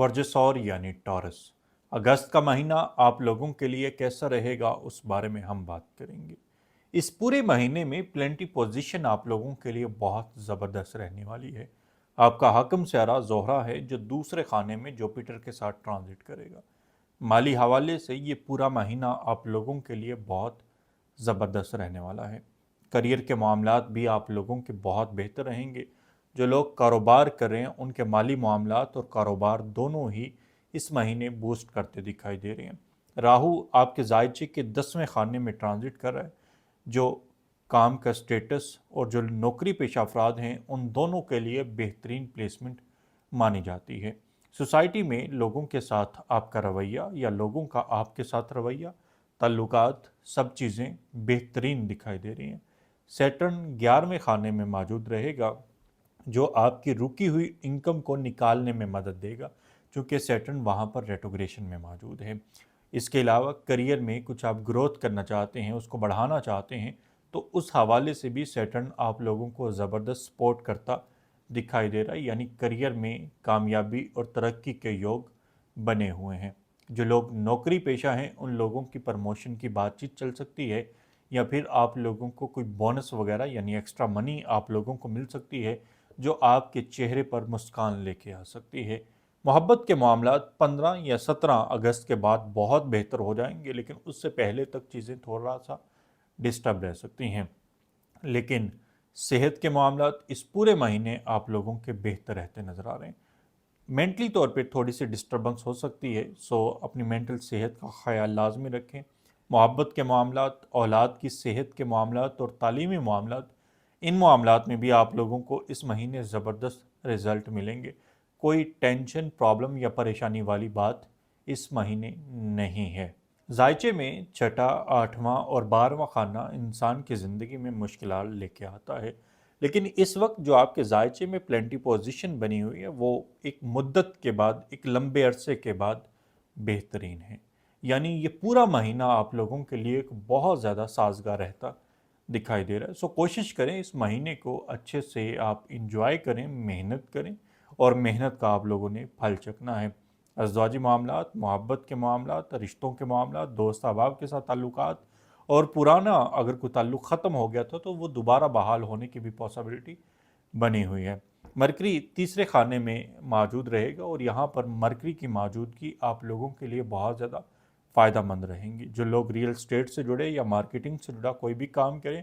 برج सौर यानी टॉरस। अगस्त का महीना आप लोगों के लिए कैसा रहेगा उस बारे में हम बात करेंगे। इस पूरे महीने में प्लेंटी पोजीशन आप लोगों के लिए बहुत ज़बरदस्त रहने वाली है। आपका हाकिम स्यारा ज़ोहरा है जो दूसरे खाने में जुपिटर के साथ ट्रांजिट करेगा। माली हवाले से ये पूरा महीना आप लोगों के लिए बहुत ज़बरदस्त रहने वाला है। करियर के मामलात भी आप लोगों के बहुत बेहतर रहेंगे। जो लोग कारोबार कर रहे हैं उनके माली मामलात और कारोबार दोनों ही इस महीने बूस्ट करते दिखाई दे रहे हैं। राहु आपके जायचे के 10वें खाने में ट्रांजिट कर रहा है, जो काम का स्टेटस और जो नौकरी पेशा अफराद हैं उन दोनों के लिए बेहतरीन प्लेसमेंट मानी जाती है। सोसाइटी में लोगों के साथ आपका रवैया या लोगों का आपके साथ रवैया, ताल्लुकात, सब चीज़ें बेहतरीन दिखाई दे रही हैं। सैटर्न 11वें खाने में मौजूद रहेगा, जो आपकी रुकी हुई इनकम को निकालने में मदद देगा, क्योंकि सैटर्न वहाँ पर रेट्रोग्रेशन में मौजूद है। इसके अलावा करियर में कुछ आप ग्रोथ करना चाहते हैं, उसको बढ़ाना चाहते हैं, तो उस हवाले से भी सैटर्न आप लोगों को ज़बरदस्त सपोर्ट करता दिखाई दे रहा है, यानी करियर में कामयाबी और तरक्की के योग बने हुए हैं। जो लोग नौकरी पेशा हैं उन लोगों की प्रमोशन की बातचीत चल सकती है, या फिर आप लोगों को कोई बोनस वगैरह यानी एक्स्ट्रा मनी आप लोगों को मिल सकती है, जो आपके चेहरे पर मुस्कान लेके आ सकती है। मोहब्बत के मामलात 15 या 17 अगस्त के बाद बहुत बेहतर हो जाएंगे, लेकिन उससे पहले तक चीज़ें थोड़ा सा डिस्टर्ब रह सकती हैं। लेकिन सेहत के मामलात इस पूरे महीने आप लोगों के बेहतर रहते नज़र आ रहे हैं। मेंटली तौर पे थोड़ी सी डिस्टर्बेंस हो सकती है, सो अपनी मेंटल सेहत का ख्याल लाजमी रखें। मोहब्बत के मामलात, औलाद की सेहत के मामलात और तालीमी मामलात, इन मामलात में भी आप लोगों को इस महीने ज़बरदस्त रिज़ल्ट मिलेंगे। कोई टेंशन, प्रॉब्लम या परेशानी वाली बात इस महीने नहीं है। जायचे में छठा, 8वां और 12वां खाना इंसान की ज़िंदगी में मुश्किलात लेके आता है, लेकिन इस वक्त जो आपके जायचे में प्लेंटी पोजीशन बनी हुई है वो एक मुद्दत के बाद, एक लंबे अरसे के बाद बेहतरीन है। यानी ये पूरा महीना आप लोगों के लिए एक बहुत ज़्यादा साजगार रहता दिखाई दे रहा है। सो कोशिश करें इस महीने को अच्छे से आप इंजॉय करें, मेहनत करें, और मेहनत का आप लोगों ने फल चखना है। अज़वाजी मामलात, मोहब्बत के मामलात, रिश्तों के मामलात, दोस्त अहबाब के साथ ताल्लुकात, और पुराना अगर कोई ताल्लुक़ ख़त्म हो गया था तो वो दोबारा बहाल होने की भी पॉसिबिलिटी बनी हुई है। मरकरी तीसरे खाने में मौजूद रहेगा, और यहाँ पर मरकरी की मौजूदगी आप लोगों के लिए बहुत ज़्यादा फ़ायदा मंद रहेंगी। जो लोग रियल स्टेट से जुड़े या मार्केटिंग से जुड़ा कोई भी काम करें,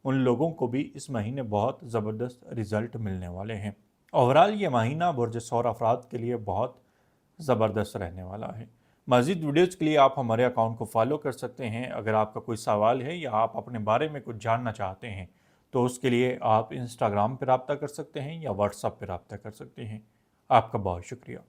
उन लोगों को भी इस महीने बहुत ज़बरदस्त रिज़ल्ट मिलने वाले हैं। ओवरऑल ये महीना बुर्ज सौर अफराद के लिए बहुत ज़बरदस्त रहने वाला है। मज़ीद वीडियोज़ के लिए आप हमारे अकाउंट को फॉलो कर सकते हैं। अगर आपका कोई सवाल है या आप अपने बारे में कुछ जानना चाहते हैं, तो उसके लिए आप इंस्टाग्राम पर रब्ता कर सकते हैं या व्हाट्सएप पर रब्ता कर सकते हैं। आपका बहुत शुक्रिया।